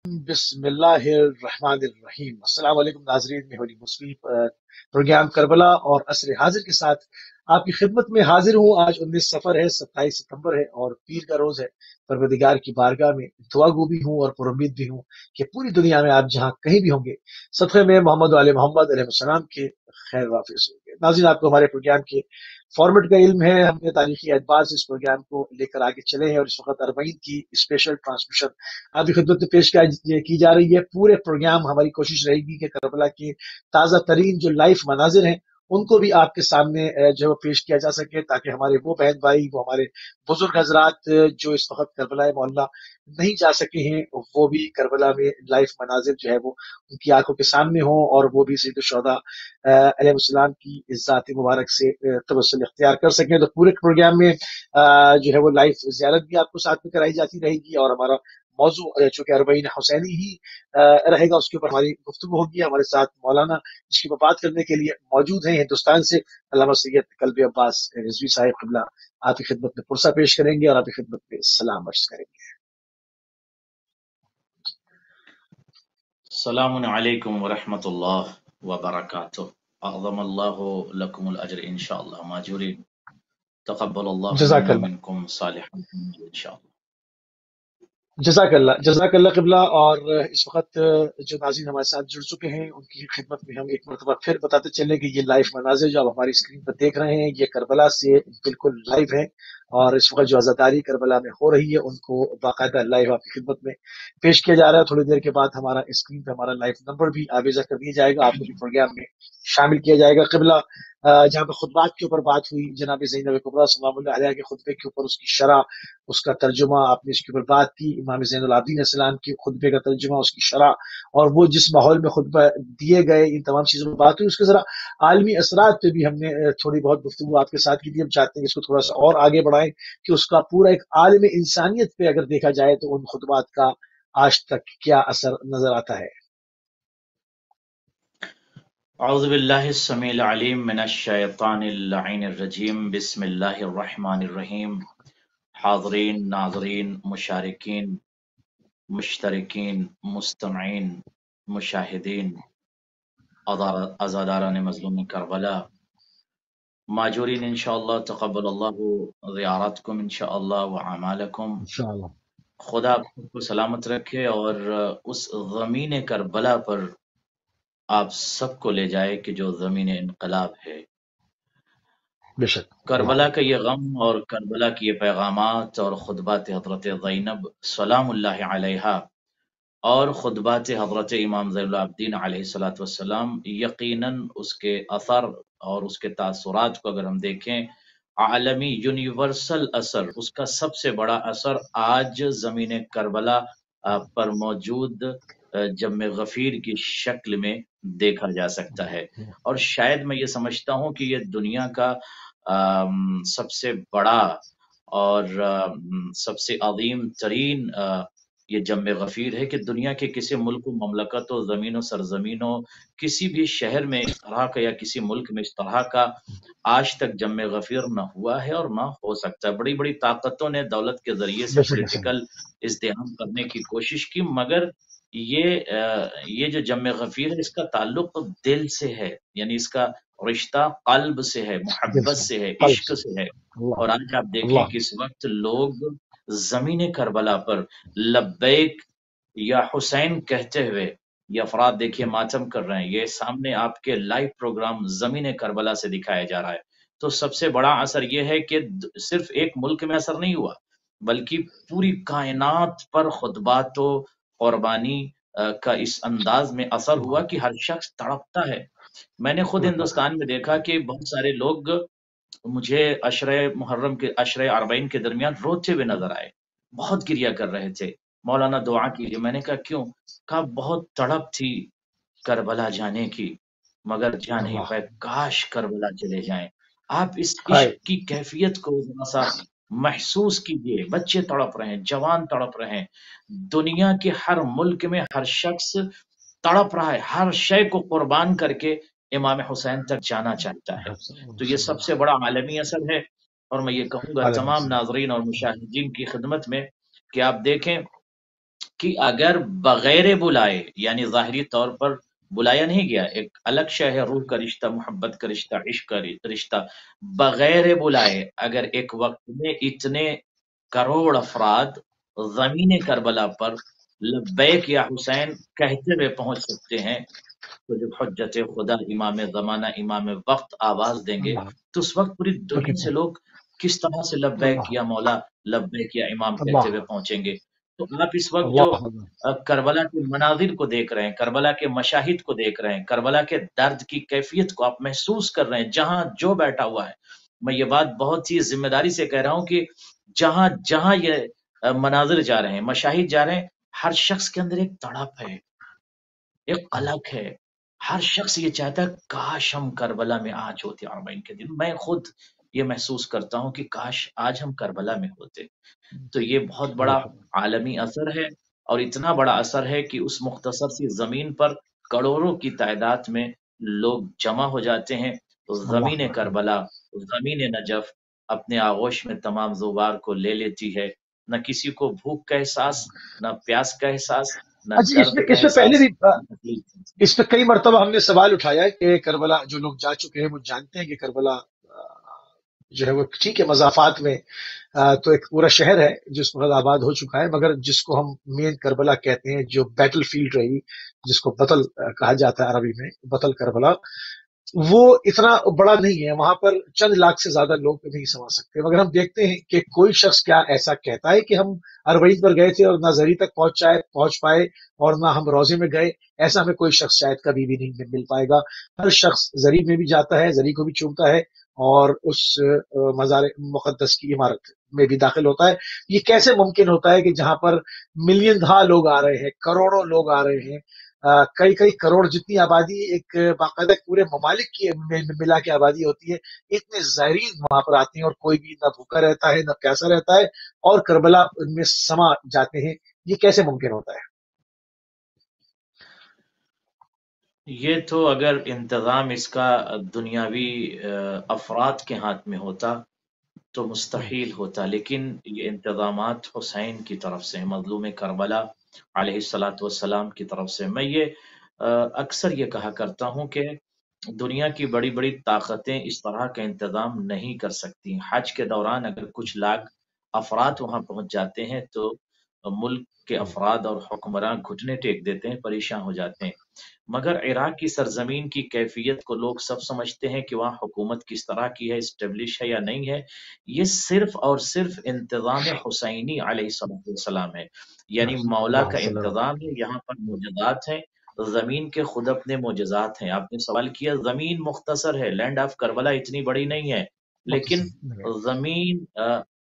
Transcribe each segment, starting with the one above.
بسم اللہ الرحمن الرحیم۔ السلام علیکم ناظرین، میں ہولی مسلم پروگرام کربلا اور عصر حاضر کے ساتھ آپ کی خدمت میں حاضر ہوں۔ آج 19 سفر ہے، 27 ستمبر ہے اور پیر کا روز ہے۔ پروردگار کی بارگاہ میں دعا گو بھی ہوں اور پر امید بھی ہوں کہ پوری دنیا میں آپ جہاں کہیں بھی ہوں گے، صدقے میں محمد و آل محمد علیہ السلام کے خیر وافظ ہوں گے۔ ناظرین، آپ کو ہمارے پروگرام کے فارمیٹ کا علم ہے۔ ہم نے تاریخی اعتبار سے اس پروگرام کو لے کر آگے چلے ہیں اور اس وقت اربعین کی اسپیشل ٹرانسمیشن آپ کی خدمت میں پیش کی جا رہی ہے۔ پورے پروگرام ہماری کوشش رہے گی کہ کربلا کے تازہ ترین جو لائف مناظر ہیں ان کو بھی آپ کے سامنے جو ہے وہ پیش کیا جا سکے، تاکہ ہمارے وہ بہن بھائی، وہ ہمارے بزرگ حضرات جو اس وقت کربلا معلیٰ نہیں جا سکے ہیں، وہ بھی کربلا میں لائف مناظر جو ہے وہ ان کی آنکھوں کے سامنے ہوں اور وہ بھی سید الشہداء علیہ السلام کی ذات مبارک سے توسل اختیار کر سکیں۔ تو پورے پروگرام میں جو ہے وہ لائف زیارت بھی آپ کو ساتھ میں کرائی جاتی رہے گی، اور ہمارا موضوع چونکہ اربعین حسینی ہی رہے گا، اس کے اوپر ہماری گفتگو ہوگی۔ ہمارے ساتھ مولانا اس کی بات کرنے کے لیے موجود ہیں ہندوستان سے علامہ سید قلبی عباس رضوی صاحب قبلہ، آپ کی خدمت میں پرسہ پیش کریں گے اور آپ کی خدمت میں سلام عرض کریں گے۔ السلام علیکم ورحمۃ اللہ وبرکاتہ۔ اعظم اللہ لکم الاجر انشاءاللہ ماجوری، تقبل اللہ جزاک منا اللہ، منکم صالح انشاءاللہ۔ جزاک اللہ قبلہ۔ اور اس وقت جو ناظرین ہمارے ساتھ جڑ چکے ہیں ان کی خدمت میں ہم ایک مرتبہ پھر بتاتے چلیں کہ یہ لائف مناظر جو آپ ہماری اسکرین پر دیکھ رہے ہیں، یہ کربلا سے بالکل لائیو ہے، اور اس وقت جو عزاداری کربلا میں ہو رہی ہے ان کو باقاعدہ لائیو آپ کی خدمت میں پیش کیا جا رہا ہے۔ تھوڑی دیر کے بعد ہمارا اسکرین پہ ہمارا لائیو نمبر بھی آویزہ کر دیا جائے گا، آپ کو بھی پروگرام میں شامل کیا جائے گا۔ قبلہ جہاں پہ خطبات کے اوپر بات ہوئی، جناب زینب کبریٰ سلام اللہ علیہ کے خطبے کے اوپر اس کی شرح، اس کا ترجمہ آپ نے اس کے اوپر بات کی، امام زین العابدین علیہ السلام کے خطبے کا ترجمہ، اس کی شرح، اور وہ جس ماحول میں خطبہ دیے گئے، ان تمام چیزوں میں بات ہوئی۔ اس کے ذرا عالمی اثرات پہ بھی ہم نے تھوڑی بہت گفتگو آپ کے ساتھ کی تھی۔ ہم چاہتے ہیں کہ اس کو تھوڑا سا اور آگے بڑھائیں کہ اس کا پورا ایک عالم انسانیت پہ اگر دیکھا جائے تو ان خطبات کا آج تک کیا اثر نظر آتا ہے۔ اعوذ باللہ السمیع العلیم من الشیطان اللعین الرجیم، بسم اللہ الرحمن الرحیم۔ حاضرین، ناظرین، مشارکین، مشترکین، مستمعین، مشاہدین، عزاداران مظلوم کربلا، ماجورین انشاءاللہ، تقبل اللہ زیارتکم انشاءاللہ وعمالکم۔ انشاءاللہ خدا آپ کو سلامت رکھے اور اس زمین کربلا پر آپ سب کو لے جائے کہ جو زمین انقلاب ہے۔ بے شک۔ کربلا کا یہ غم اور کربلا کی یہ پیغامات اور خطبات حضرت زینب سلام اللہ علیہا اور خطبات حضرت امام زین العابدین علیہ الصلوۃ والسلام، یقیناً اس کے اثر اور اس کے تاثرات کو اگر ہم دیکھیں، عالمی یونیورسل اثر، اس کا سب سے بڑا اثر آج زمین کربلا پر موجود جم غفیر کی شکل میں دیکھا جا سکتا ہے۔ اور شاید میں یہ سمجھتا ہوں کہ یہ دنیا کا سب سے بڑا اور سب سے عظیم ترین یہ جم غفیر ہے کہ دنیا کے کسی ملک و مملکت و زمین و سرزمین و کسی بھی شہر میں اس طرح کا یا کسی ملک میں اس طرح کا آج تک جم غفیر نہ ہوا ہے اور نہ ہو سکتا ہے۔ بڑی بڑی طاقتوں نے دولت کے ذریعے سے بے شک۔ پولیٹیکل ازدحام کرنے کی کوشش کی، مگر یہ جو جم غفیر ہے اس کا تعلق دل سے ہے، یعنی اس کا رشتہ قلب سے ہے، دل محبت سے، سے ہے، قلب عشق سے۔ سے ہے۔ اللہ اور آج آپ دیکھیں اللہ کہ اس وقت لوگ زمین کربلا پر لبیک یا حسین کہتے ہوئے یہ افراد دیکھیے ماتم کر رہے ہیں۔ یہ سامنے آپ کے لائیو پروگرام زمین کربلا سے دکھایا جا رہا ہے۔ تو سب سے بڑا اثر یہ ہے کہ صرف ایک ملک میں اثر نہیں ہوا، بلکہ پوری کائنات پر خطبات و قربانی کا اس انداز میں اثر ہوا کہ ہر شخص تڑپتا ہے۔ میں نے خود ہندوستان میں دیکھا کہ بہت سارے لوگ مجھے عشرہ محرم کے عشرہ اربعین کے درمیان روتے ہوئے نظر آئے، بہت گریہ کر رہے تھے، مولانا دعا کیجیے۔ میں نے کہا کیوں؟ کہا بہت تڑپ تھی کربلا جانے کی، مگر جا نہیں اللہ پائے، کاش کربلا چلے جائیں۔ آپ اس ہائے، عشق کی کیفیت کو ذرا سا محسوس کیجیے۔ بچے تڑپ رہے ہیں، جوان تڑپ رہے ہیں، دنیا کے ہر ملک میں ہر شخص تڑپ رہا ہے، ہر شے کو قربان کر کے امام حسین تک جانا چاہتا ہے۔ تو یہ سب سے بڑا عالمی اثر ہے۔ اور میں یہ کہوں گا عالمی تمام سے۔ ناظرین اور مشاہدین کی خدمت میں کہ آپ دیکھیں کہ اگر بغیر بلائے، یعنی ظاہری طور پر بلایا نہیں گیا، ایک الگ شے ہے روح کا رشتہ، محبت کا رشتہ، عشق کا رشتہ، بغیر بلائے اگر ایک وقت میں اتنے کروڑ افراد زمین کربلا پر لبیک یا حسین کہتے ہوئے پہنچ سکتے ہیں، تو جب حجت خدا امام زمانہ امام وقت آواز دیں گے اللہ تو اس وقت پوری تو دنیا سے کتنا لوگ کس طرح سے لبیک اللہ یا مولا، لبیک یا امام کہتے اللہ ہوئے پہنچیں گے۔ تو آپ اس وقت جو اللہ کربلا کے مناظر کو دیکھ رہے ہیں، کربلا کے مشاہد کو دیکھ رہے ہیں، کربلا کے درد کی کیفیت کو آپ محسوس کر رہے ہیں جہاں جو بیٹھا ہوا ہے۔ میں یہ بات بہت ہی ذمہ داری سے کہہ رہا ہوں کہ جہاں جہاں یہ مناظر جا رہے ہیں، مشاہد جا رہے ہیں، ہر شخص کے اندر ایک تڑپ ہے، ایک قلق ہے۔ ہر شخص یہ چاہتا ہے کاش ہم کربلا میں آج ہوتے عربین کے دن۔ میں خود یہ محسوس کرتا ہوں کہ کاش آج ہم کربلا میں ہوتے۔ تو یہ بہت بڑا اللہ عالمی اثر ہے، اور اتنا بڑا اثر ہے کہ اس مختصر سی زمین پر کروڑوں کی تعداد میں لوگ جمع ہو جاتے ہیں، تو اللہ زمین کربلا، زمین نجف اپنے آغوش میں تمام زوار کو لے لیتی ہے۔ نہ کسی کو بھوک کا احساس، نہ پیاس کا احساس، نہ اچھا، درد کا اس میں پہلے احساس، بھی نہ تکلیف کا احساس۔ اس پہ کئی مرتبہ ہم نے سوال اٹھایا ہے کہ کربلا جو لوگ جا چکے ہیں وہ جانتے ہیں کہ کربلا جو ہے وہ ٹھیک ہے مضافات میں تو ایک پورا شہر ہے جو اس وقت آباد ہو چکا ہے، مگر جس کو ہم مین کربلا کہتے ہیں، جو بیٹل فیلڈ رہی، جس کو بطل کہا جاتا ہے عربی میں، بطل کربلا، وہ اتنا بڑا نہیں ہے، وہاں پر چند لاکھ سے زیادہ لوگ نہیں سما سکتے، مگر ہم دیکھتے ہیں کہ کوئی شخص کیا ایسا کہتا ہے کہ ہم اربعین پر گئے تھے اور نہ زری تک پہنچ پائے اور نہ ہم روزے میں گئے، ایسا ہمیں کوئی شخص شاید کبھی بھی نہیں مل پائے گا۔ ہر شخص زری میں بھی جاتا ہے، زری کو بھی چومتا ہے اور اس مزار مقدس کی عمارت میں بھی داخل ہوتا ہے۔ یہ کیسے ممکن ہوتا ہے کہ جہاں پر ملین دھا لوگ آ رہے ہیں، کروڑوں لوگ آ رہے ہیں، کئی کئی کروڑ جتنی آبادی ایک باقاعدہ پورے ممالک کی ملا کے آبادی ہوتی ہے، اتنے زائرین وہاں پر آتے ہیں اور کوئی بھی نہ بھوکا رہتا ہے نہ پیاسا رہتا ہے اور کربلا ان میں سما جاتے ہیں، یہ کیسے ممکن ہوتا ہے؟ یہ تو اگر انتظام اس کا دنیاوی افراد کے ہاتھ میں ہوتا تو مستحیل ہوتا، لیکن یہ انتظامات حسین کی طرف سے، مظلوم کربلا علیہ الصلاۃ والسلام کی طرف سے۔ میں یہ اکثر یہ کہا کرتا ہوں کہ دنیا کی بڑی بڑی طاقتیں اس طرح کا انتظام نہیں کر سکتی۔ حج کے دوران اگر کچھ لاکھ افراد وہاں پہنچ جاتے ہیں تو ملک کے افراد اور حکمراں گھٹنے ٹیک دیتے ہیں، پریشان ہو جاتے ہیں۔ مگر عراق کی سرزمین کی کیفیت کو لوگ سب سمجھتے ہیں کہ وہاں حکومت کس طرح کی ہے، اسٹیبلش ہے یا نہیں ہے۔ یہ صرف اور صرف انتظام حسینی علیہ السلام ہے، یعنی مولا اللہ کا صلی اللہ انتظام ہے۔ یہاں پر معجزات ہیں، زمین کے خود اپنے معجزات ہیں۔ آپ نے سوال کیا، زمین مختصر ہے، لینڈ آف کربلا اتنی بڑی نہیں ہے، لیکن زمین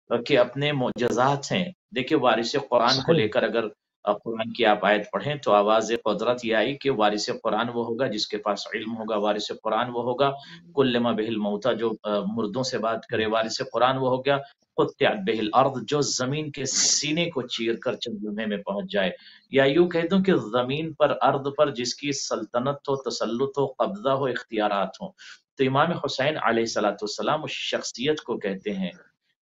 کے اپنے معجزات ہیں۔ دیکھیں وارث قرآن کو لے صحیح کر اگر قرآن کی آپ آیت پڑھیں تو آواز قدرت یہ آئی کہ وارث قرآن وہ ہوگا جس کے پاس علم ہوگا، وارث قرآن وہ ہوگا کلما بہ الموتیٰ جو مردوں سے بات کرے، وارث قرآن وہ ہو گیا قطعت بہ الارض جو زمین کے سینے کو چیر کر چند لمحے میں پہنچ جائے، یا یوں کہہ دوں کہ زمین پر، ارض پر جس کی سلطنت ہو، تسلط ہو، قبضہ ہو، اختیارات ہوں۔ تو امام حسین علیہ السلام اس شخصیت کو کہتے ہیں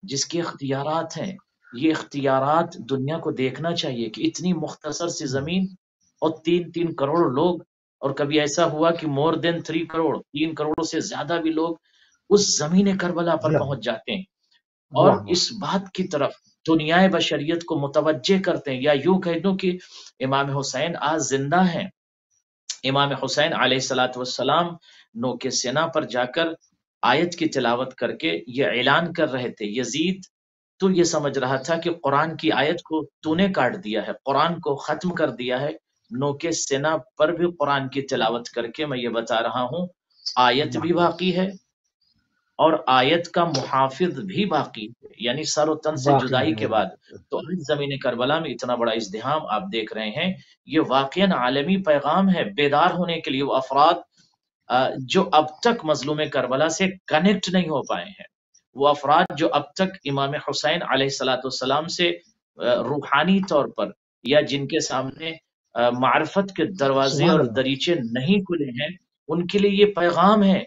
جس کے اختیارات ہیں۔ یہ اختیارات دنیا کو دیکھنا چاہیے کہ اتنی مختصر سی زمین اور 3 کروڑ لوگ، اور کبھی ایسا ہوا کہ مور دین 3 کروڑ، 3 کروڑ سے زیادہ بھی لوگ اس زمین کربلا پر پہنچ جاتے ہیں اور اللہ اس بات کی طرف دنیا بشریت کو متوجہ کرتے ہیں، یا یوں کہہ دوں کہ امام حسین آج زندہ ہیں۔ امام حسین علیہ السلام نو کے سینا پر جا کر آیت کی تلاوت کر کے یہ اعلان کر رہے تھے، یزید تو یہ سمجھ رہا تھا کہ قرآن کی آیت کو تو نے کاٹ دیا ہے، قرآن کو ختم کر دیا ہے، نو کے سینا پر بھی قرآن کی تلاوت کر کے میں یہ بتا رہا ہوں آیت بھی باقی ہے اور آیت کا محافظ بھی باقی ہے، یعنی سر و تن سے باقی جدائی ہے کے بعد تو آج زمین کربلا میں اتنا بڑا ازدحام آپ دیکھ رہے ہیں۔ یہ واقعاً عالمی پیغام ہے بیدار ہونے کے لیے۔ وہ افراد جو اب تک مظلوم کربلا سے کنیکٹ نہیں ہو پائے ہیں، وہ افراد جو اب تک امام حسین علیہ السلام سے روحانی طور پر، یا جن کے سامنے معرفت کے دروازے سبحان اور اللہ، دریچے نہیں کھلے ہیں، ان کے لیے یہ پیغام ہے،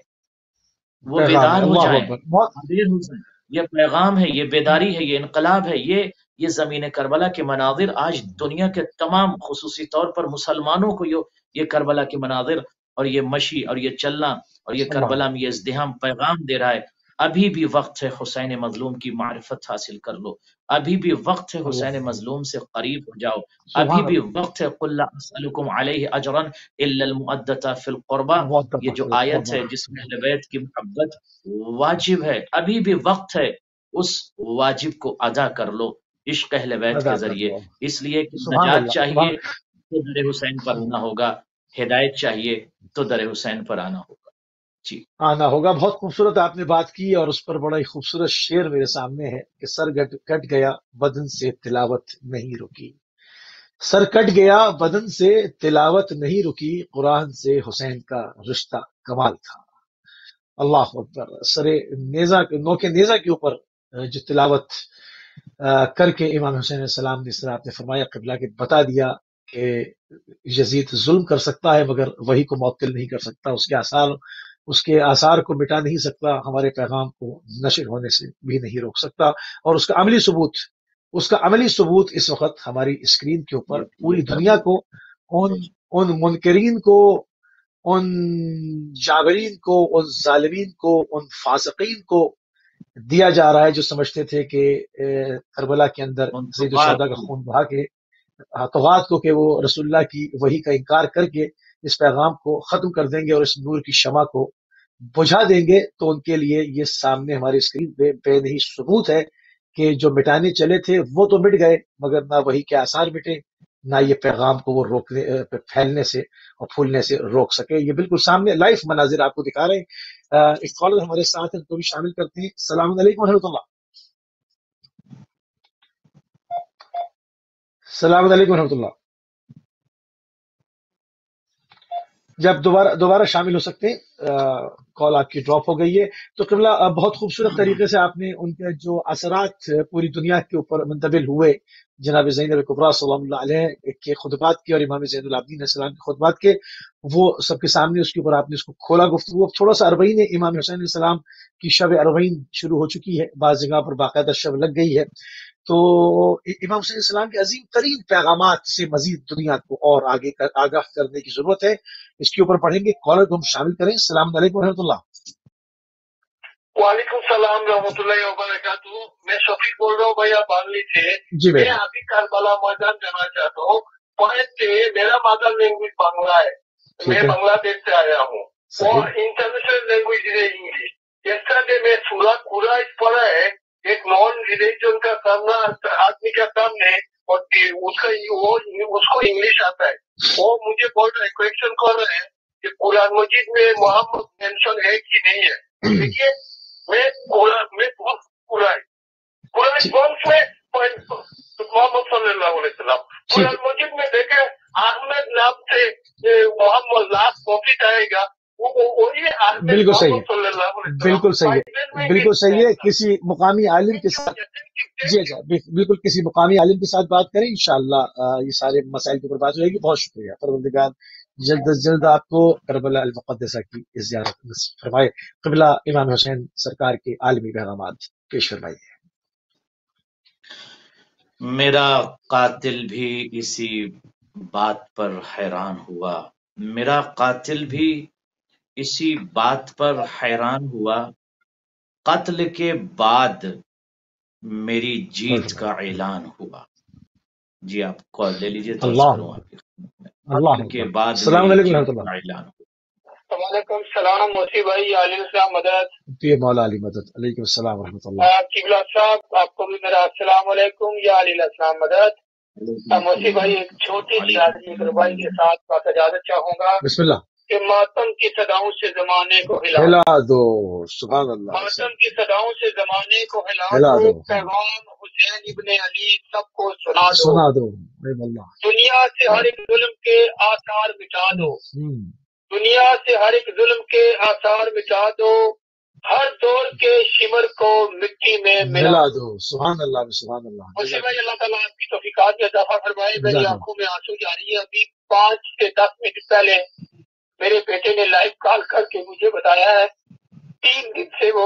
وہ پیغام ہے، بیدار ہو اللہ جائیں، اکبر، بہت حاضر ہو جائیں۔ یہ پیغام ہے، یہ بیداری ہے، یہ انقلاب ہے، یہ یہ زمین کربلا کے مناظر آج دنیا کے تمام خصوصی طور پر مسلمانوں کو یہ کربلا کے مناظر اور یہ مشی اور یہ چلنا اور یہ کربلا میں یہ ازدحام پیغام دے رہا ہے. ابھی بھی وقت ہے حسین مظلوم کی معرفت حاصل کر لو، ابھی بھی وقت ہے حسین مظلوم سے قریب ہو جاؤ، ابھی بھی وقت ہے قل لا اسألکم علیہ اجرا الا المؤدۃ فی القربہ. یہ جو آیت ہے جس میں اہل بیت کی محبت واجب ہے، ابھی بھی وقت ہے اس واجب کو ادا کر لو عشق اہل بیت کے ذریعے. اس لیے کہ نجات چاہیے تو در حسین پر آنا ہوگا، ہدایت چاہیے تو در حسین پر آنا ہوگا. جی آنا ہوگا. بہت خوبصورت آپ نے بات کی اور اس پر بڑا ہی خوبصورت شعر میرے سامنے ہے کہ سر کٹ گیا بدن سے تلاوت نہیں رکی، سر کٹ گیا بدن سے تلاوت نہیں رکی، قرآن سے حسین کا رشتہ کمال تھا. اللہ اکبر. سر نیزہ نوک نیزہ کے اوپر جو تلاوت کر کے امام حسین علیہ السلام نے، اس طرح آپ نے فرمایا قبلہ کے بتا دیا کہ یزید ظلم کر سکتا ہے مگر وحی کو معطل نہیں کر سکتا، اس کے آثار کو مٹا نہیں سکتا، ہمارے پیغام کو نشر ہونے سے بھی نہیں روک سکتا. اور اس کا عملی ثبوت اس وقت ہماری اسکرین کے اوپر پوری دنیا کو، ان منکرین کو، ان جابرین کو، ان ظالمین کو، ان فاسقین کو دیا جا رہا ہے جو سمجھتے تھے کہ کربلا کے اندر سید الشہداء کا خون بہا کے طغات کو کہ وہ رسول اللہ کی وحی کا انکار کر کے اس پیغام کو ختم کر دیں گے اور اس نور کی شمع کو بجھا دیں گے. تو ان کے لیے یہ سامنے ہماری اسکرین پہ بے نہیں ثبوت ہے کہ جو مٹانے چلے تھے وہ تو مٹ گئے مگر نہ وحی کے آثار مٹے، نہ یہ پیغام کو وہ روکنے، پھیلنے سے اور پھولنے سے روک سکے. یہ بالکل سامنے لائف مناظر آپ کو دکھا رہے ہیں. ایک کالر ہمارے ساتھ ہیں، تو بھی شامل کرتے ہیں. السلام علیکم ورحمۃ اللہ. السلام علیکم ورحمۃ اللہ. جب دوبارہ شامل ہو سکتے ہیں، کال آپ کی ڈراپ ہو گئی ہے. تو قبلہ بہت خوبصورت طریقے سے آپ نے ان کے جو اثرات پوری دنیا کے اوپر منتقل ہوئے جناب زینب کبریٰ صلی اللہ علیہ کے خطبات کے اور امام زین العابدین علیہ السلام کے خطبات کے، وہ سب کے سامنے اس کے اوپر آپ نے اس کو کھولا گفتگو. اب تھوڑا سا اربعین امام حسین علیہ السلام کی شب اربعین شروع ہو چکی ہے، بعض جگہ پر باقاعدہ شب لگ گئی ہے. تو امام حسین علیہ السلام کے عظیم ترین پیغامات سے مزید دنیا کو اور آگے آگاہ کرنے کی ضرورت ہے. اس کے اوپر پڑھیں گے. کالر کو ہم شامل کریں. السلام علیکم ورحمۃ اللہ. وعلیکم السلام رحمۃ اللہ وبرکاتہ. میں شفیق بول رہا ہوں بھیا بانگلی سے. جی میں ابھی کربلا میدان جانا چاہتا ہوں. پوائنٹ میرا مادر لینگویج بنگلہ ہے، میں بنگلہ دیش سے آیا ہوں، اور انٹرنیشنل لینگویج ہے انگلش. یسٹرڈے میں سورۃ قریش پڑھا ہے، ایک نان ریلیجن کا سامنا آدمی کا سامنے، اور اس کو انگلش آتا ہے. وہ مجھے بہت ریکویسٹن کر رہے ہیں کہ قرآن مجید میں محمد مینشن ہے کہ نہیں ہے. دیکھیے میں محمد صلی اللہ علیہ وسلم قرآن مجید میں دیکھیں احمد نام سے محمد لاسٹ پروفٹ آئے گا، بالکل صحیح ہے، بالکل صحیح ہے، بالکل صحیح ہے. کسی مقامی عالم کے ساتھ، جی اچھا، بالکل کسی مقامی عالم کے ساتھ بات کریں انشاءاللہ یہ سارے مسائل کے اوپر بات ہوئے گی. بہت شکریہ. پروردگار جلد از جلد آپ کو کربلا المقدسہ کی زیارت نصیب فرمائے. قبلہ امام حسین سرکار کے عالمی پیغامات پیش فرمائیے. میرا قاتل بھی اسی بات پر حیران ہوا، میرا قاتل بھی اسی بات پر حیران ہوا، قتل کے بعد میری جیت کا اعلان ہوا. جی آپ کال لے لیجیے تو عرض کروں آپ کی خدمت میں. قتل کے بعد السلام علیکم ورحمۃ اللہ. اعلان ہوا. وعلیکم السلام موسی بھائی، علیہ السلام مدد. مولا علی مدد. علیکم السلام ورحمۃ اللہ. قبلہ صاحب آپ کو بھی میرا السلام علیکم یا علیہ السلام مدد. موسی بھائی ایک چھوٹی سی آدمی ربائی کے ساتھ بات اجازت چاہوں گا. بسم اللہ. کہ ماتم کی صداؤں سے زمانے کو ہلا دو. سبحان اللہ. ماتم کی صداؤں سے زمانے کو ہلا دو، پیغام حسین ابن علی سب کو سنا دو. دنیا سے ہر ایک ظلم کے آثار مٹا دو، دنیا سے ہر ایک ظلم کے آثار مٹا دو، ہر دور کے شمر کو مٹی میں ملا دو. سبحان اللہ، سبحان اللہ. موسی بھائی اللہ تعالیٰ آپ کی توفیقات میں اضافہ فرمائے. میری آنکھوں میں آنسو جاری ہے. ابھی 5 سے 10 منٹ پہلے میرے بیٹے نے لائیو کال کر کے مجھے بتایا ہے 3 دن سے وہ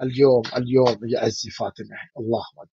اليوم يا عزي فاطمة الله أكبر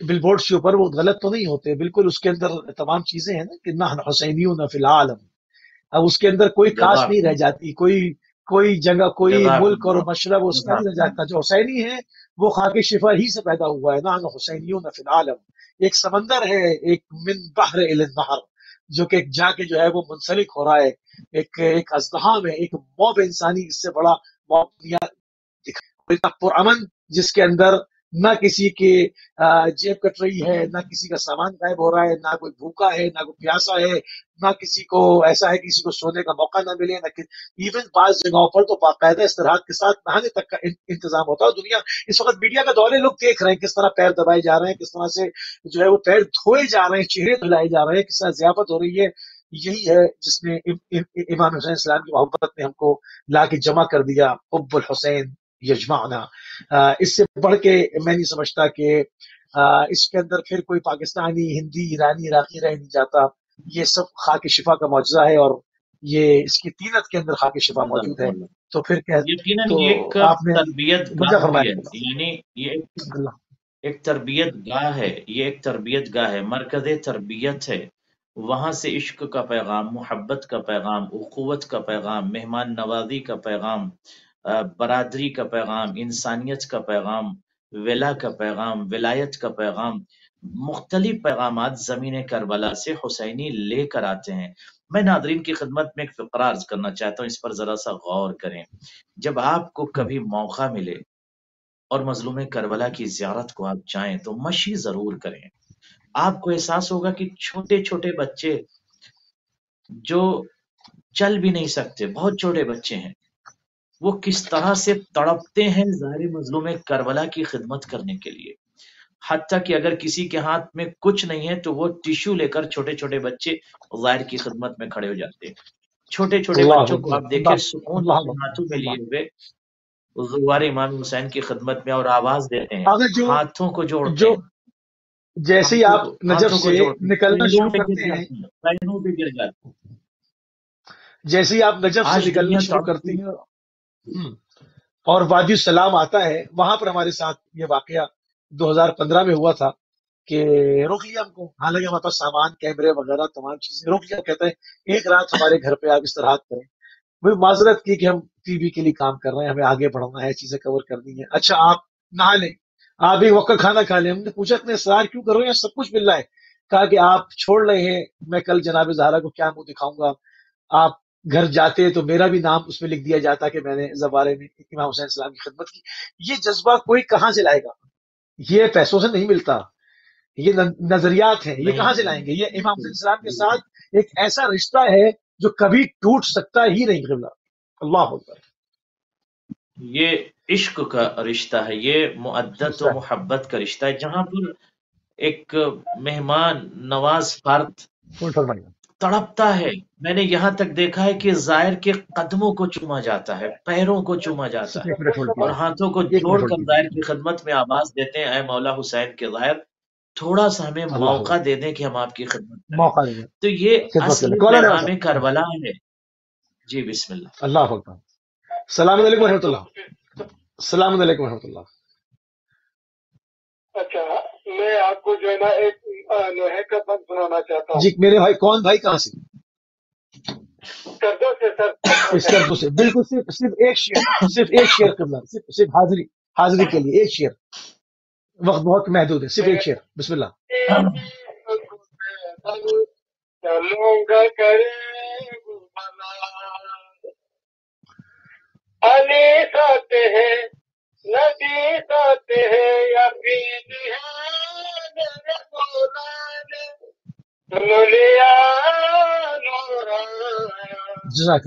بل بورڈز کے اوپر وہ غلط تو نہیں ہوتے بالکل، اس کے اندر تمام چیزیں ہیں نا کہ نحن حسینیون فی العالم. اب اس کے اندر کوئی کاسٹ نہیں رہ جزاک جاتی، کوئی جگہ، کوئی جزاک ملک اور اللہ مشرب اس کا نہیں رہ جزاک جاتا. جو حسینی ہے وہ خاک شفا ہی سے پیدا ہوا ہے. نحن حسینیون فی العالم ایک سمندر ہے، ایک من بحر الی النہر، جو کہ جا کے جو ہے وہ منسلک ہو رہا ہے. ایک ازدحام ہے، ایک موب انسانی، اس سے بڑا موب دنیا اتنا پرامن، جس کے اندر نہ کسی کی جیب کٹ رہی ہے، نہ کسی کا سامان غائب ہو رہا ہے، نہ کوئی بھوکا ہے، نہ کوئی پیاسا ہے، نہ کسی کو ایسا ہے کسی کو سونے کا موقع نہ ملے، نہ ایون بعض جگہوں پر تو باقاعدہ استراحت کے ساتھ نہانے تک کا انتظام ہوتا ہے. دنیا اس وقت میڈیا کا دور ہے، لوگ دیکھ رہے ہیں کس طرح پیر دبائے جا رہے ہیں، کس طرح سے جو ہے وہ پیر دھوئے جا رہے ہیں، چہرے دھلائے جا رہے ہیں، کس طرح ضیافت ہو رہی ہے. یہی ہے جس نے امام حسین السلام کی محبت نے ہم کو لا کے جمع کر دیا. حب الحسین یجمعنا. اس سے بڑھ کے میں نہیں سمجھتا کہ اس کے اندر پھر کوئی پاکستانی، ہندی، ایرانی، عراقی رہ نہیں جاتا. یہ سب خاک شفا کا معجزہ ہے، اور یہ اس کی تینت کے اندر خاک شفا موجود ہے. اللہ. تو پھر کیا، یقیناً تو یہ ایک آپ نے تربیت وجہ گاہ بھی ہے، فرمایا. یعنی یہ اللہ ایک تربیت گاہ ہے، یہ ایک تربیت گاہ ہے، مرکز تربیت ہے. وہاں سے عشق کا پیغام، محبت کا پیغام، اخوت کا پیغام، مہمان نوازی کا پیغام، برادری کا پیغام، انسانیت کا پیغام، ولا کا پیغام، ولایت کا پیغام، مختلف پیغامات زمین کربلا سے حسینی لے کر آتے ہیں. میں ناظرین کی خدمت میں ایک فقرہ عرض کرنا چاہتا ہوں، اس پر ذرا سا غور کریں. جب آپ کو کبھی موقع ملے اور مظلوم کربلا کی زیارت کو آپ جائیں تو مشی ضرور کریں. آپ کو احساس ہوگا کہ چھوٹے چھوٹے بچے جو چل بھی نہیں سکتے، بہت چھوٹے بچے ہیں، وہ کس طرح سے تڑپتے ہیں ظاہر مظلوم کربلا کی خدمت کرنے کے لیے. حتیٰ کہ اگر کسی کے ہاتھ میں کچھ نہیں ہے تو وہ ٹیشو لے کر چھوٹے چھوٹے بچے ظاہر کی خدمت میں کھڑے ہو جاتے ہیں. چھوٹے چھوٹے اللہ بچوں کو اکبر، آپ دیکھیں اللہ سکون اللہ اپنے ہاتھوں میں اللہ. لیے ہوئے حضور امام حسین کی خدمت میں اور آواز دیتے ہیں، اگر ہاتھوں کو جوڑتے جو ہیں، جیسے ہی آپ نجف ہاتھوں کو سے جوڑتے ہیں، نکلنا پہلوؤں شروع پہ گر کرتے ہیں، جاتے ہیں، پہلوؤں پہ گر جاتے ہیں. جیسے ہی آپ نجف سے آج نکلنا دنیا شروع کرتے تڑپتی ہیں اور وادی السلام آتا ہے، وہاں پر ہمارے ساتھ یہ واقعہ 2015 میں ہوا تھا کہ روک لیا ہم کو. حالانکہ ہمارے پاس سامان، کیمرے وغیرہ تمام چیزیں، روک لیا. کہتے ہیں ایک رات ہمارے گھر پہ آپ استراحت کریں. وہ معذرت کی کہ ہم ٹی وی کے لیے کام کر رہے ہیں، ہمیں آگے بڑھنا ہے، چیزیں کور کرنی ہے. اچھا آپ نہا لیں، آپ ایک وقت کھانا کھا لیں. ہم نے پوچھا اتنے اصرار کیوں کرو، یا سب کچھ مل رہا ہے؟ کہا کہ آپ چھوڑ رہے ہیں، میں کل جناب زہرا کو کیا منہ دکھاؤں گا. آپ گھر جاتے تو میرا بھی نام اس میں لکھ دیا جاتا کہ میں نے زوارے میں امام حسین السلام کی خدمت کی. یہ جذبہ کوئی کہاں سے لائے گا؟ یہ پیسوں سے نہیں ملتا، یہ نظریات ہیں. یہ کہاں سے لائیں گے؟ یہ امام حسین السلام کے بالکل. ساتھ ایک ایسا رشتہ ہے جو کبھی ٹوٹ سکتا ہی نہیں. قبلہ اللہ اکبر. یہ عشق کا رشتہ ہے، یہ معدت و محبت کا رشتہ ہے، جہاں پر ایک مہمان نواز فرد فرمائیے. تڑپتا ہے. میں نے یہاں تک دیکھا ہے کہ زائر کے قدموں کو چوما جاتا ہے، پیروں کو چوما جاتا ہے، ایک منٹ ہولڈ اور کیجیے، ہاتھوں کو ایک جوڑ منٹ ہولڈ کر کیجیے. زائر کی خدمت میں آواز دیتے ہیں، اے مولا حسین کے ظاہر، تھوڑا سا ہمیں اللہ موقع دے دیں کہ ہم آپ کی خدمت کریں. موقع دیں، تو یہ خدمت اصل کریں. کون ہے پیغام صاحب؟ کربلا ہے. جی بسم اللہ. اللہ اکبر. السلام علیکم ورحمۃ اللہ. السلام علیکم ورحمۃ اللہ. اچھا، میں آپ کو جو ہے نا ایک لوہے کا بند سنانا چاہتا ہوں. جی میرے بھائی. کون بھائی؟ کہاں سے؟ کردو سے سر. اسکردو سے. بالکل صرف ایک شیئر، صرف ایک شیئر کرنا، صرف حاضری کے لیے ایک شیئر. وقت بہت محدود ہے، صرف ایک شیئر. بسم اللہ. چلوں گا کرے علی ساتھ ہے، ندی ساتھ ہے، یقین ہے میرے مولا نے سن لیا جزاک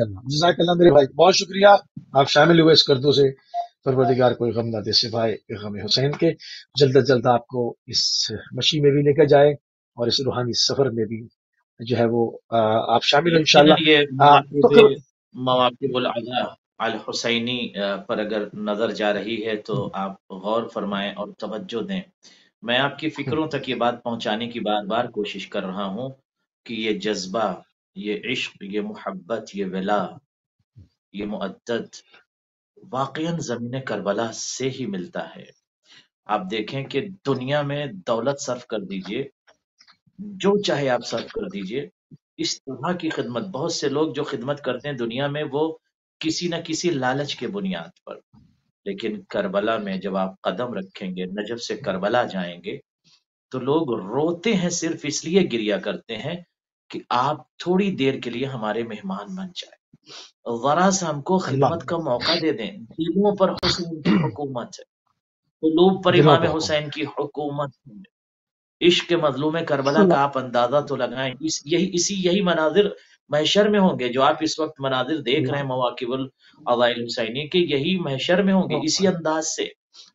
اللہ میرے بھائی، بہت شکریہ. آپ شامل ہوئے اسکردو سے. پروردگار کوئی غم نہ دے سوائے غم حسین کے. جلد از جلد آپ کو اس مشی میں بھی لے کر جائے اور اس روحانی سفر میں بھی جو ہے وہ آپ شامل ہو یقیناً انشاءاللہ. یہ تو مواقب العزا الحسینی پر اگر نظر جا رہی ہے تو آپ غور فرمائیں اور توجہ دیں. میں آپ کی فکروں تک یہ بات پہنچانے کی بار بار کوشش کر رہا ہوں کہ یہ جذبہ، یہ عشق، یہ محبت، یہ ولا، یہ معدت واقعاً زمین کربلا سے ہی ملتا ہے. آپ دیکھیں کہ دنیا میں دولت صرف کر دیجئے، جو چاہے آپ صرف کر دیجئے، اس طرح کی خدمت، بہت سے لوگ جو خدمت کرتے ہیں دنیا میں وہ کسی نہ کسی لالچ کے بنیاد پر، لیکن کربلا میں جب آپ قدم رکھیں گے، نجف سے کربلا جائیں گے، تو لوگ روتے ہیں صرف اس لیے گریا کرتے ہیں کہ آپ تھوڑی دیر کے لیے ہمارے مہمان بن جائیں، ذرا سا ہم کو اللہ خدمت کا موقع دے دیں۔ دلوں پر حسین کی حکومت ہے، قلوب پر دلوں امام پر حکومت۔ حسین کی حکومت ہے۔ عشق کے مظلوم کربلا کا اللہ آپ اندازہ تو لگائیں، یہی مناظر محشر میں ہوں گے جو آپ اس وقت مناظر دیکھ رہے اللہ ہیں مواقب العظائم حسینی کے، یہی محشر میں ہوں گے اسی اللہ انداز سے۔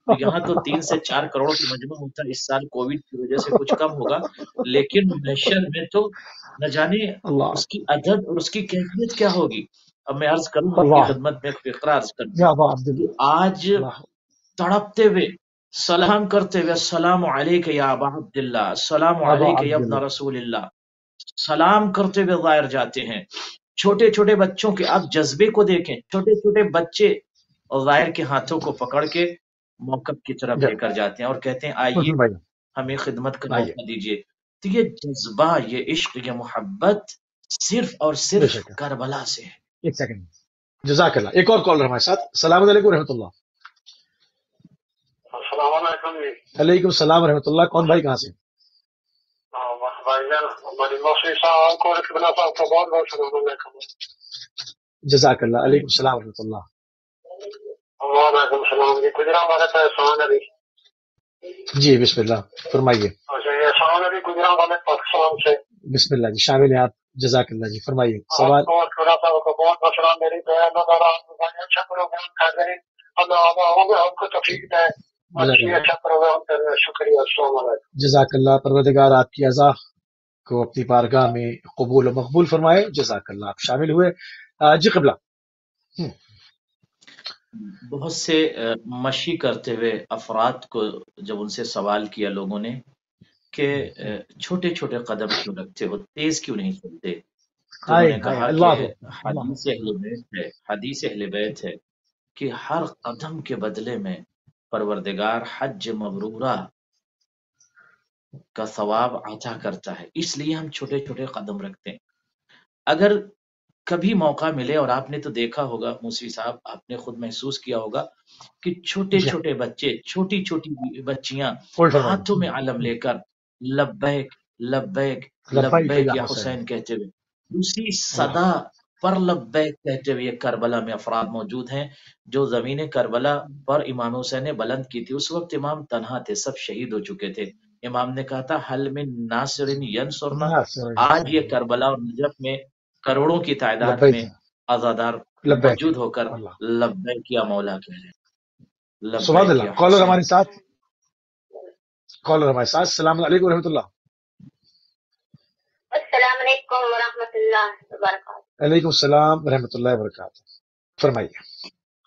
تو یہاں تو 3 سے 4 کروڑ کی مجمع ہوتا ہے، اس سال کووڈ کی وجہ سے کچھ کم ہوگا، لیکن محشر میں تو نہ جانے اللہ اس کی عدد اور اس کی کیفیت کیا ہوگی۔ اب میں عرض کروں آپ کی اللہ خدمت میں ایک فقرہ عرض کروں یا ابا عبد کہ آج اللہ تڑپتے ہوئے سلام کرتے ہوئے، السلام علیک یا ابا عبداللہ، السلام ابا علیک یا عبد ابن اللہ رسول اللہ، سلام کرتے ہوئے ظاہر جاتے ہیں۔ چھوٹے چھوٹے بچوں کے آپ جذبے کو دیکھیں، چھوٹے چھوٹے بچے اور ظاہر کے ہاتھوں کو پکڑ کے موقف کی طرف لے کر جاتے ہیں اور کہتے ہیں آئیے بھائی ہمیں خدمت کا آئیے، موقع دیجیے۔ تو یہ جذبہ، یہ عشق، یہ محبت صرف اور بے صرف شک ہے۔ کربلا سے ہے۔ ایک سیکنڈ، جزاک اللہ۔ ایک اور کالر ہمارے ساتھ۔ السلام علیکم رحمۃ اللہ۔ السلام علیکم جی۔ علیکم السلام ورحمۃ اللہ۔ کون بھائی کہاں سے؟ بھائی جان ہماری مصری صاحب کو رکھنا صاحب کو بہت بہت سلام علیکم۔ جزاک اللہ۔ علیکم السلام ورحمۃ اللہ۔ وعلیکم السلام جی۔ گجرا والے کا احسان علی جی بسم اللہ فرمائیے۔ اچھا یہ احسان علی گجرا والے پاکستان سے۔ بسم اللہ جی، شامل ہیں آپ۔ جزاک اللہ جی، فرمائیے آپ سوال۔ کو اور خدا صاحب کو بہت بہت سلام، میری دعا اللہ تعالیٰ آپ کو اچھا پروگرام کر دیں، اللہ آپ کو توفیق دے، جزاک اچھی اللہ، اچھا پروگرام کر رہے ہیں۔ شکریہ، السلام علیکم۔ جزاک اللہ۔ پروردگار آپ کی عزا کو اپنی بارگاہ میں قبول و مقبول فرمائے۔ جزاک اللہ، آپ شامل ہوئے۔ جی قبلہ۔ بہت سے مشی کرتے ہوئے افراد کو جب ان سے سوال کیا لوگوں نے کہ چھوٹے چھوٹے قدم کیوں رکھتے ہو، تیز کیوں نہیں چلتے، تو انہوں نے کہا کہ حدیث اہل بیت ہے کہ ہر قدم کے بدلے میں پروردگار حج مبرورہ کا ثواب عطا کرتا ہے، اس لیے ہم چھوٹے چھوٹے قدم رکھتے ہیں۔ اگر کبھی موقع ملے، اور آپ نے تو دیکھا ہوگا موسوی صاحب، آپ نے خود محسوس کیا ہوگا کہ چھوٹے چھوٹے بچے، چھوٹی چھوٹی بچیاں ہاتھوں میں علم لے کر لبیک لبیک لبیک یا حسین کہتے ہوئے، اسی صدا پر لبیک کہتے ہوئے کربلا میں افراد موجود ہیں جو زمین کربلا پر امام حسین نے بلند کی تھی۔ اس وقت امام تنہا تھے، سب شہید ہو چکے تھے۔ امام نے کہا تھا حل من ناصر ینصرنا۔ آج یہ کربلا اور نجف میں کروڑوں کی تعداد میں آزادار موجود ہو کر لبیک یا مولا کہہ رہے ہیں۔ سبحان اللہ۔ کالر ہمارے ساتھ، السلام علیکم ورحمۃ اللہ۔ السلام علیکم ورحمۃ اللہ وبرکاتہ۔ علیکم السلام ورحمۃ اللہ وبرکاتہ، فرمائیے۔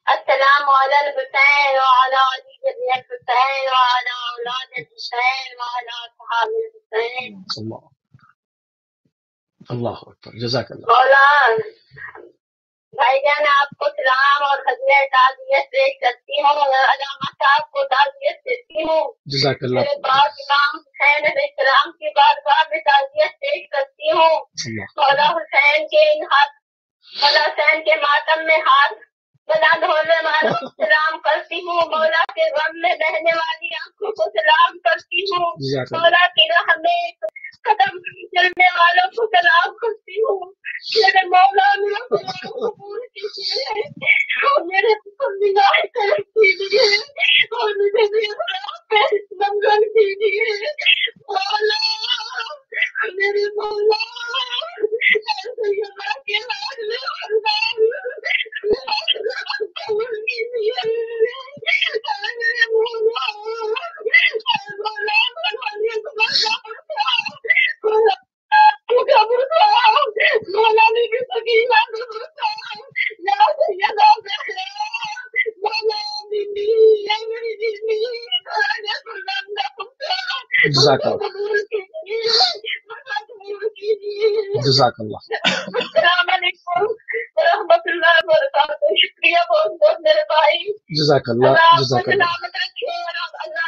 السلام علی الحسین وعلی علی ابن الحسین وعلی اولاد الحسین وعلی اصحاب الحسین۔ اللہ اکبر، جزاک اللہ۔ مولانا بھائی جان آپ کو سلام اور خدمت تعزیت پیش کرتی ہوں، علامہ صاحب کو تعزیت دیتی ہوں۔ جزاک اللہ۔ میرے پاس امام حسین علیہ السلام کی بارگاہ میں تعزیت پیش کرتی ہوں۔ مولا حسین کے مولا حسین کے ماتم میں ہاتھ بلند ہونے والوں کو سلام کرتی ہوں، مولا کے غم میں بہنے والی آنکھوں کو سلام کرتی ہوں، مولا کی راہ میں قدم چلنے والوں کو سلام کرتی ہوں۔ میرے مولا میرا سلام قبول کیجیے اور میرے نگاہ طرف کیجیے اور مجھے بھی منظر کیجیے۔ مولا میرے مولا سیدہ کے حال میں قبول کیجیے۔ میرے مولا جزاک اللہ، جزاک اللہ۔ السلام علیکم ورحمۃ اللہ وبرکاتہ۔ شکریہ بہت بہت میرے بھائی، جزاک اللہ، اللہ آپ کو جزاک اللہ۔ سلامت رکھے اور اللہ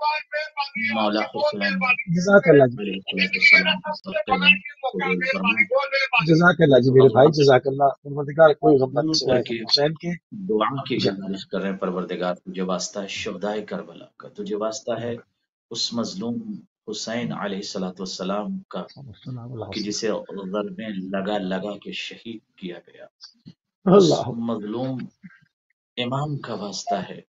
مولا حسین جزاک اللہ جی، علیہ السلام کا صدقہ قبول فرما، جزاک اللہ جی میرے بھائی، جزاک اللہ، پروردگار کوئی غم نہ کر سوائے کے حسین کے۔ دعا کی جی گزارش کر رہے ہیں پروردگار تجھے واسطہ ہے شہدائے کربلا کا، تجھے واسطہ ہے اس مظلوم حسین علیہ السلام کا کہ جسے ضربیں لگا لگا کے شہید کیا گیا، اس اللہ مظلوم امام کا واسطہ ہے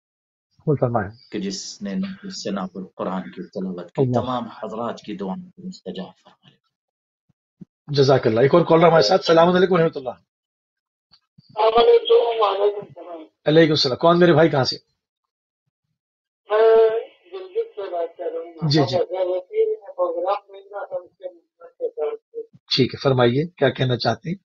فرمائے، کہ جس نے سنا پر قرآن کی تلاوت کی، اللہ تمام حضرات کی دعاؤں کو مستجاب فرما لے۔ جزاک اللہ۔ ایک اور کالر ہمارے ساتھ، السلام علیکم و رحمۃ اللہ۔ علیکم السلام، کون میرے بھائی، کہاں سے؟ جی جی ٹھیک ہے، فرمائیے کیا کہنا چاہتے ہیں؟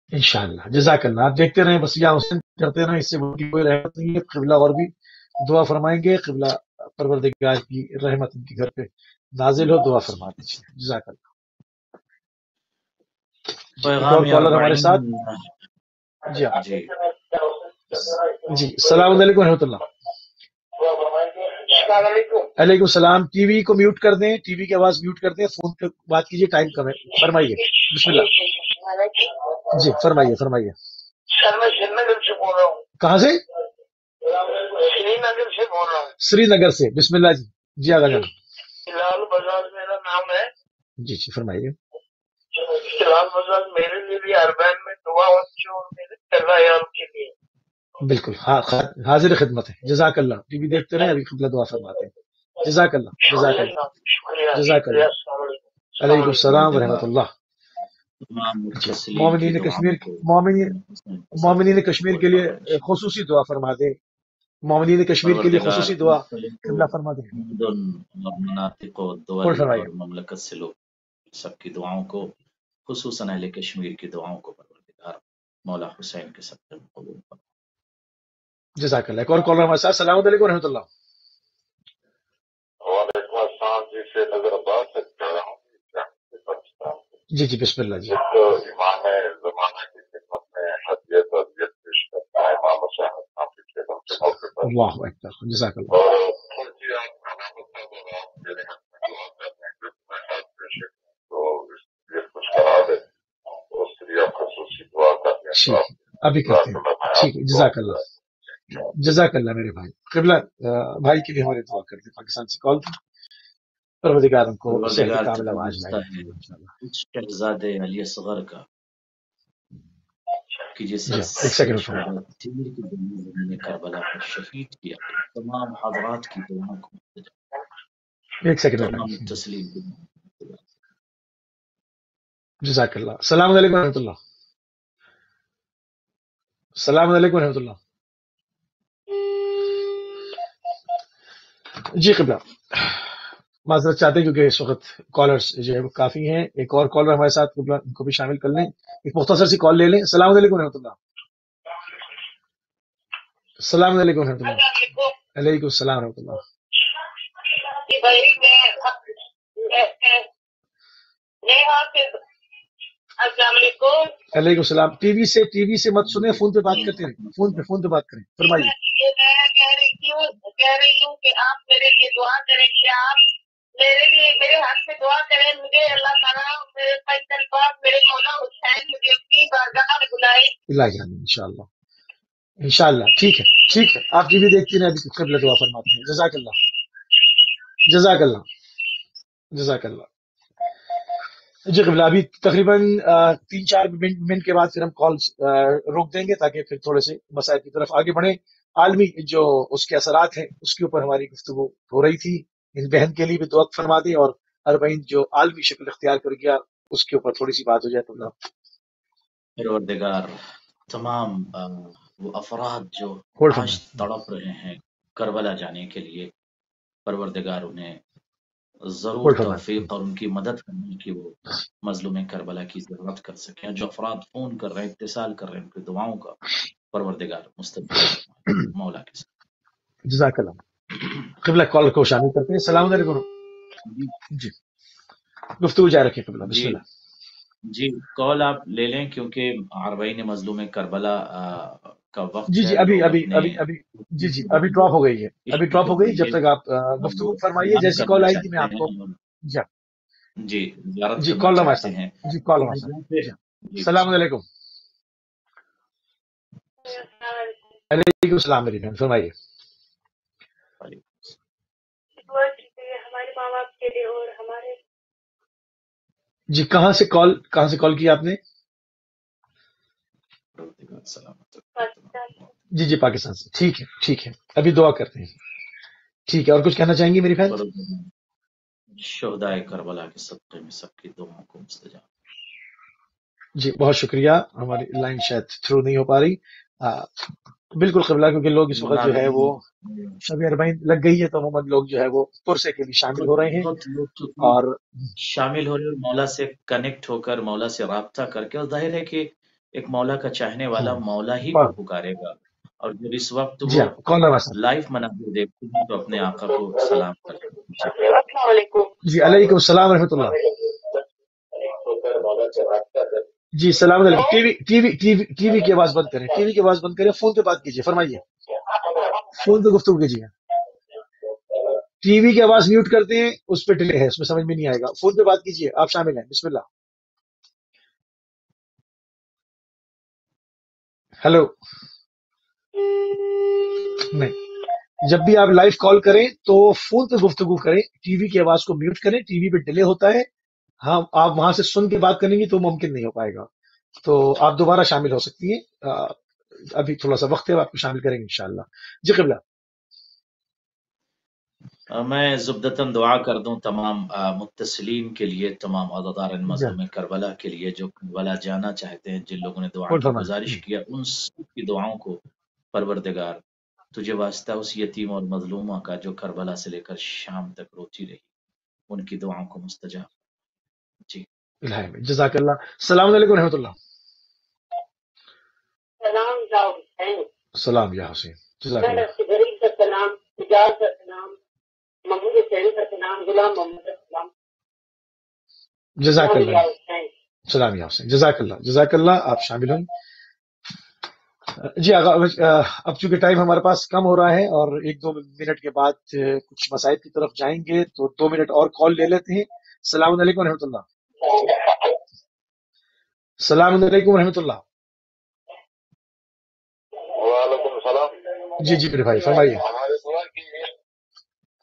انشاءاللہ، جزاک اللہ۔ آپ دیکھتے رہیں، بس یا حسین کرتے رہیں، اس سے بڑی کوئی رحمت نہیں ہے۔ قبلہ اور بھی دعا فرمائیں گے، قبلہ پروردگار کی رحمت ان کے گھر پہ نازل ہو، دعا فرما دیجیے، جزاک اللہ۔ ایک اور کالر ہمارے ساتھ، جی ہاں جی جی، السلام علیکم و رحمۃ اللہ۔ علیکم السلام۔ ٹی وی کو میوٹ کر دیں، ٹی وی کی آواز میوٹ کر دیں، فون پہ بات کیجیے، ٹائم کم ہے، فرمائیے، بسم اللہ۔ جی فرمائیے فرمائیے۔ سر میں سری نگر سے بول رہا ہوں، کہاں سے؟ سری نگر سے بول رہا ہوں، سری نگر سے، بسم اللہ جی۔ جی آگا جانا۔ لال بجاج میرا نام ہے۔ جی جی فرمائیے۔ لال بجاج میرے لیے بھی اربین میں دعا ہوتی ہے اور میرے عیال کے لیے۔ بالکل، ہاں حاضر خدمت ہے، جزاک اللہ۔ ٹی وی دیکھتے رہیں، ابھی قبلہ دعا فرماتے ہیں، جزاک اللہ، جزاک اللہ، جزاک اللہ۔ علیکم السلام ورحمۃ اللہ۔ تمام متصلین کی مومنین دعاؤں کشمیر، کو مومنین کشمیر کے لیے خصوصی دعا فرما دیں، مومنین کشمیر کے لیے خصوصی دعا قبلہ فرما دیں۔ اور مناطق و دول فرمائیے۔ اور مملکت سے لوگ سب کی دعاؤں کو، خصوصاً اہل کشمیر کی دعاؤں کو پروردگار مولا حسین کے صدقے میں قبول فرما۔ جزاک اللہ۔ ایک اور کالر ہمارے ساتھ، السلام علیکم و رحمۃ اللہ۔ وعلیکم السلام جی، سے نظر آباد سے کر رہا ہوں، جی جی بسم اللہ جی۔ امام زمانہ کی خدمت میں حدیت اور عدیت پیش کرتا ہے امام حسین نافی کے دم کے موقع پر، اللہ اکبر، جزاک اللہ۔ اور تھوڑی آپ علامت صاحب اور آپ میرے حق میں دعا کرتے ہیں کہ میں ہاتھ پیش کروں تو اس لیے کچھ کرا دے، تو اس لیے آپ خصوصی دعا کرتے ہیں، ٹھیک ہے، ابھی کرتے ہیں، ٹھیک ہے، جزاک اللہ، جزاک اللہ میرے بھائی۔ قبلہ بھائی کے لیے ہماری دعا کرتے ہیں، پاکستان سے کال کی، پروردگار ان کو صحت کاملہ و عاجلہ عطا فرمائے انشاءاللہ۔ شہزادے علی اصغر کا کہ جسے جی ایک سیکنڈ فرمائیں۔ تیر کی زمین کربلا پر شہید کیا گیا، تمام حضرات کی دعاؤں کو ایک سیکنڈ تمام فرمائیں۔ تسلیم کی جزاک اللہ۔ السلام علیکم و رحمۃ اللہ۔ السلام علیکم و رحمۃ اللہ۔ جی قبلہ معذرت چاہتے ہیں کیونکہ اس وقت کالرز جو ہے وہ کافی ہیں۔ ایک اور کالر ہمارے ساتھ، قبلہ ان کو بھی شامل کر لیں، ایک مختصر سی کال لے لیں۔ السلام علیکم و رحمۃ اللہ۔ السلام علیکم و رحمۃ اللہ۔ علیکم السلام و رحمۃ اللہ۔ السلام علیکم۔ علیکم السلام۔ ٹی وی سے مت سنیں، فون پہ بات کرتے رہیں، فون پہ بات کریں، فرمائیے۔ میں کہہ رہی ہوں کہ آپ میرے لیے دعا کریں کہ آپ میرے لیے میرے ہاتھ سے دعا کریں، مجھے اللہ تعالیٰ میرے فیصل پاک میرے مولا حسین مجھے اپنی بارگاہ میں بلائے۔ الہی آمین، انشاءاللہ انشاءاللہ۔ ٹھیک ہے ٹھیک ہے، آپ ٹی وی دیکھتی رہیں، ابھی قبلہ دعا فرماتے ہیں، جزاک اللہ، جزاک اللہ، جزاک اللہ۔ جی قبلہ ابھی تقریباً 3-4 منٹ کے بعد پھر ہم کال روک دیں گے تاکہ پھر تھوڑے سے مسائل کی طرف آگے بڑھیں۔ عالمی جو اس کے اثرات ہیں اس کے اوپر ہماری گفتگو ہو رہی تھی، اس بہن کے لیے بھی دعا فرما دیں، اور اربعین جو عالمی شکل اختیار کر گیا اس کے اوپر تھوڑی سی بات ہو جائے تو پروردگار تمام وہ افراد جو آج تڑپ رہے ہیں کربلا جانے کے لیے، پروردگار انہیں ضرور توفیق اور ان کی مدد کرنے کی وہ مظلوم کربلا کی ضرورت کر سکیں۔ جو افراد فون کر رہے ہیں، اتصال کر رہے ہیں، ان کی دعاؤں کا پروردگار مستجاب مولا کے ساتھ۔ جزاک اللہ۔ قبلہ کال کو شامل کرتے ہیں۔ السلام علیکم۔ جی گفتگو جاری رکھیں قبلہ، بسم اللہ۔ جی کال آپ لے لیں کیونکہ عربین مظلوم کربلا کا وقت جی ہے، جی ابھی لوگ ابھی اپنے ابھی ابھی جی جی ابھی ڈراپ ہو گئی ہے، ابھی عشق ڈراپ کے ہو گئی، جب ذریعے تک آپ گفتگو وہ فرمائیے، سلام جیسی کرنا کال آئے گی میں چاہتے آپ ہیں کو اور جی جی زیارت جی کرنا کال نمبر چاہتے ہیں جی کال تو نمبر یہاں پہ جی جی السلام علیکم۔ علیکم السلام میری بہن، فرمائیے۔ ہمارے ماں باپ کے لیے اور ہمارے جی کہاں سے کال کی آپ نے؟ سلامت پاکستان جی جی پاکستان سے، ٹھیک ہے ٹھیک ہے، ابھی دعا کرتے ہیں، ٹھیک ہے، اور کچھ کہنا چاہیں گی میری بہن؟ شہدائے کربلا کے صدقے میں سب کی دعاؤں کو مستجاب۔ جی بہت شکریہ، ہماری لائن شاید تھرو نہیں ہو پا رہی، بالکل قبلہ، کیونکہ لوگ اس وقت جو ہے وہ شب اربعین لگ گئی ہے تو عموماً لوگ جو ہے وہ پرسے کے لیے شامل ہو رہے ہیں، بہت لوگ تو اور شامل ہو رہے اور مولا سے کنیکٹ ہو کر مولا سے رابطہ کر کے، اور ظاہر ہے کہ ایک مولا کا چاہنے والا مولا ہی کو پکارے گا، اور جب اس وقت جی وہ ہاں کون نمبر سر؟ لائف مناظر دیکھتے ہیں تو اپنے آقا کو سلام کرتے ہیں۔ السلام علیکم۔ جی علیکم السلام ورحمۃ اللہ۔ جی السلام علیکم، ٹی وی کی آواز بند کریں، ٹی وی کی آواز بند کریں، فون پہ بات کیجیے، فرمائیے، فون پہ گفتگو کیجیے، ٹی وی کی آواز میوٹ کرتے ہیں، اس پہ ڈیلے ہے، اس میں سمجھ میں نہیں آئے گا، فون پہ بات کیجیے، آپ شامل ہیں، بسم اللہ۔ ہیلو، نہیں، جب بھی آپ لائیو کال کریں تو فون پہ گفتگو کریں، ٹی وی کی آواز کو میوٹ کریں، ٹی وی پہ ڈیلے ہوتا ہے، ہاں آپ وہاں سے سن کے بات کریں گی تو ممکن نہیں ہو پائے گا، تو آپ دوبارہ شامل ہو سکتی ہیں، ابھی تھوڑا سا وقت ہے، آپ کو شامل کریں گے انشاءاللہ۔ جی قبلہ۔ میں زبدتاً دعا کر دوں تمام متصلین کے لیے، تمام عزادار مظلوم کربلا کے لیے جو کربلا جانا چاہتے ہیں، جن لوگوں نے دعا کی گزارش کیا، ان سب کی دعاؤں کو پروردگار تجھے واسطہ اس یتیم اور مظلومہ کا جو کربلا سے لے کر شام تک روتی رہی، ان کی دعاؤں کو مستجاب۔ جی جزاک اللہ، السلام علیکم رحمۃ اللہ۔ سلام یا حسین، سلام یا حسین، جزاک اللہ، غریب کا سلام، حجاز کا سلام، محمود حسین کا سلام، غلام محمد کا سلام، جزاک سلام یا اللہ، حسین۔ سلام یا حسین، جزاک اللہ، جزاک اللہ، آپ شامل ہوں۔ جی اب چونکہ ٹائم ہمارے پاس کم ہو رہا ہے اور ایک دو منٹ کے بعد کچھ مسائل کی طرف جائیں گے، تو 2 منٹ اور کال لے لیتے ہیں۔ السلام علیکم رحمۃ اللہ، السلام علیکم رحمۃ اللہ۔ وعلیکم السلام۔ جی جی میرے بھائی فرمائیے۔ ہمارے دعا کیجیے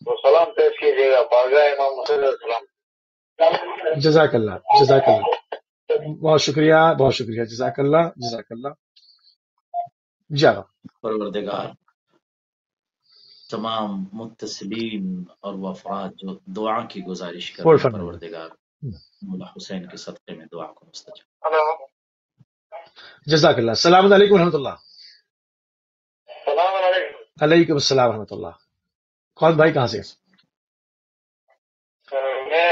تو سلام پیش کیجیے گا بارگاہ امام حسین علیہ السلام۔ جزاک اللہ، جزاک اللہ، بہت شکریہ، بہت شکریہ، جزاک اللہ، جزاک اللہ۔ جی پروردگار تمام متصلین اور وہ افراد جو دعا کی گزارش کر رہے ہیں، پروردگار مولا حسین کے صدقے میں دعا کو مستجاب۔ جزاک اللہ، السلام علیکم رحمۃ اللہ۔ السلام علیکم۔ علیکم السلام ورحمۃ اللہ، کون بھائی کہاں سے؟ میں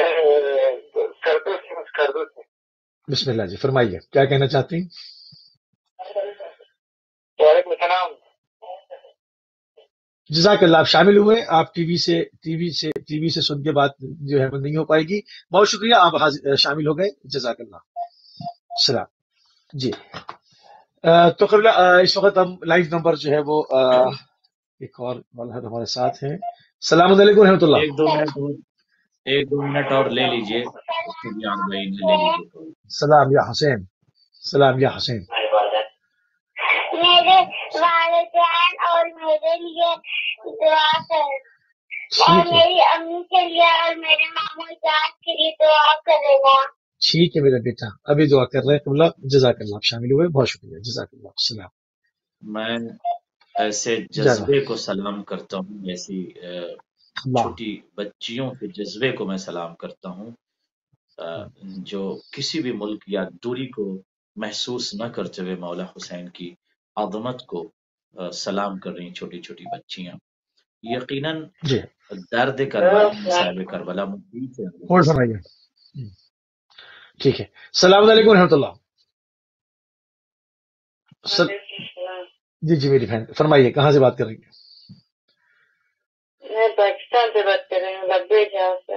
کردو سے۔ بسم اللہ جی، فرمائیے کیا کہنا چاہتے ہیں؟ وعلیکم السلام۔ جزاک اللہ، آپ شامل ہوئے، آپ ٹی وی سے سن کے بات جو ہے وہ نہیں ہو پائے گی، بہت شکریہ، آپ شامل ہو گئے، جزاک اللہ، السلام۔ جی تو قبل اس وقت ہم لائیو نمبر جو ہے وہ ایک اور ہمارے ساتھ ہیں۔ السلام علیکم رحمۃ اللہ۔ ایک دو منٹ اور لے لیجئے، بھائی نے لے لیجئے تو۔ سلام یا حسین، سلام یا حسین۔ میرے والدین اور میرے لیے دعا کریں، اور میری امی کے لیے اور میرے ماموں جان کے لیے دعا کرنا۔ ٹھیک ہے میرا بیٹا، ابھی دعا کر رہے ہیں قبلہ، جزاک اللہ، آپ شامل ہوئے، بہت شکریہ، جزاک اللہ، السلام۔ میں ایسے جذبے کو سلام کرتا ہوں، ایسی چھوٹی بچیوں کے جذبے کو میں سلام کرتا ہوں جو کسی بھی ملک یا دوری کو محسوس نہ کرتے ہوئے مولا حسین کی عظمت کو سلام کر رہی چھوٹی چھوٹی بچیاں، یقیناً درد کربلا، مصائب کربلا ٹھیک ہے، السلام علیکم رحمۃ اللہ۔ جی جی میری بہن فرمائیے، کہاں سے بات کر رہی ہیں؟ میں پاکستان سے بات کر رہی ہوں، لبے جہاں سے۔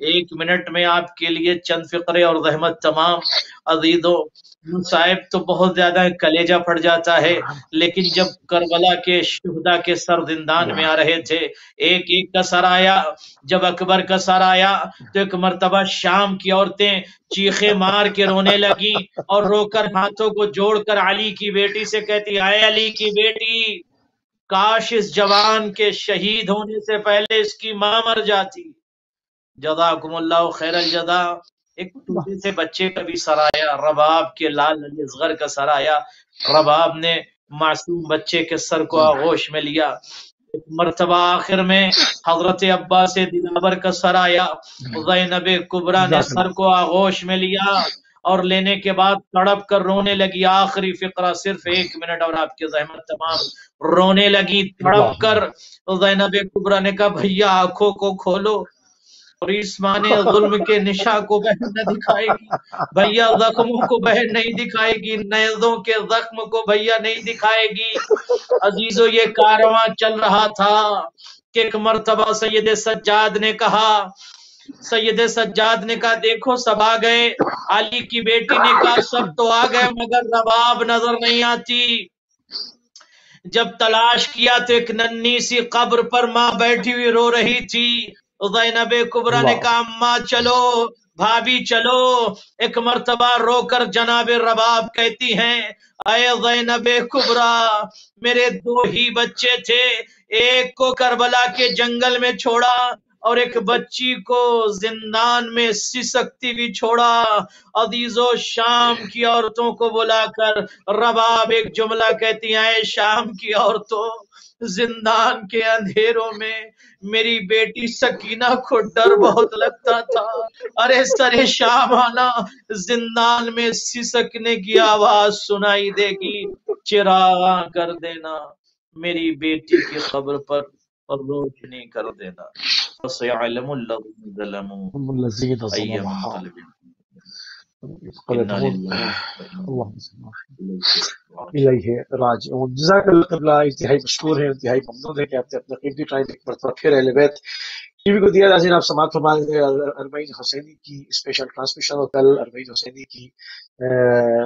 1 منٹ میں آپ کے لیے چند فقرے اور رحمت تمام عزیزوں، مصائب تو بہت زیادہ ہے، کلیجہ پھٹ جاتا ہے، لیکن جب کربلا کے شہداء کے سر زندان میں آ رہے تھے، ایک ایک کا سر آیا، جب اکبر کا سر آیا تو ایک مرتبہ شام کی عورتیں چیخے مار کے رونے لگی اور رو کر ہاتھوں کو جوڑ کر علی کی بیٹی سے کہتی، آئے علی کی بیٹی، کاش اس جوان کے شہید ہونے سے پہلے اس کی ماں مر جاتی۔ جزاکم اللہ خیر الجزا۔ ایک چھوٹے سے بچے کا بھی سر آیا، رباب کے لال علی اصغر کا سر آیا، رباب نے معصوم بچے کے سر کو آغوش میں لیا۔ ایک مرتبہ آخر میں حضرت عباس دلاور کا سر آیا، زینب کبریٰ نے سر کو آغوش میں لیا اور لینے کے بعد تڑپ کر رونے لگی۔ آخری فقرہ صرف 1 منٹ اور آپ کی زحمت تمام، رونے لگی تڑپ کر۔ زینب کبریٰ نے کہا بھیا آنکھوں کو کھولو، اور عثمان ظلم کے نشاں کو بہن نہ دکھائے گی، بھیا زخموں کو بہن نہیں دکھائے گی، نیزوں کے زخم کو بھیا نہیں دکھائے گی۔ عزیزو یہ کارواں چل رہا تھا کہ ایک مرتبہ سید سجاد نے کہا، دیکھو سب آ گئے۔ علی کی بیٹی نے کہا سب تو آ گئے مگر رباب نظر نہیں آتی۔ جب تلاش کیا تو ایک ننھی سی قبر پر ماں بیٹھی ہوئی رو رہی تھی۔ زینب کبریٰ نے کہا اماں چلو، بھابھی چلو۔ ایک مرتبہ رو کر جناب رباب کہتی ہیں، اے زینب کبریٰ، میرے 2 ہی بچے تھے، ایک کو کربلا کے جنگل میں چھوڑا اور ایک بچی کو زندان میں سسکتی بھی چھوڑا۔ عزیزو شام کی عورتوں کو بلا کر رباب ایک جملہ کہتی ہیں، اے شام کی عورتوں، زندان کے اندھیروں میں میری بیٹی سکینہ کو ڈر بہت لگتا تھا، ارے سرے شام آنا زندان میں سسکنے کی آواز سنائی دے گی، چراغ کر دینا میری بیٹی کی قبر پر اور روشنی کر دینا۔ وَسَيَعْلَمُ الَّذِينَ ظَلَمُوا أَيَّ مُنقَلِبٍ الیہ راجعون۔ جزاک اللہ قبلہ، انتہائی مشکور ہیں، انتہائی ممنون ہے کہ آپ نے اپنا قیمتی ٹائم ایک مرتبہ پھر اہل بیت ٹی وی کو دیا۔ ناظرین آپ سماعت فرمائیں گے اربعین حسینی کی اسپیشل ٹرانسمیشن، اور کل اربعین حسینی کی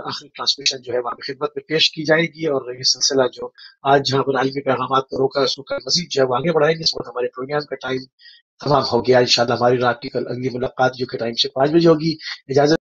آخری ٹرانسمیشن جو ہے وہاں کی خدمت میں پیش کی جائے گی، اور یہ سلسلہ جو آج جہاں پر عالمی پیغامات کو روکا اس کو مزید جو ہے وہ آگے بڑھائیں گے۔ اس وقت ہمارے پروگرام کا ٹائم تمام ہو گیا۔ انشاءاللہ ہماری رات کی کل اگلی ملاقات جو کہ ٹائم سے 5 بجے ہوگی۔ اجازت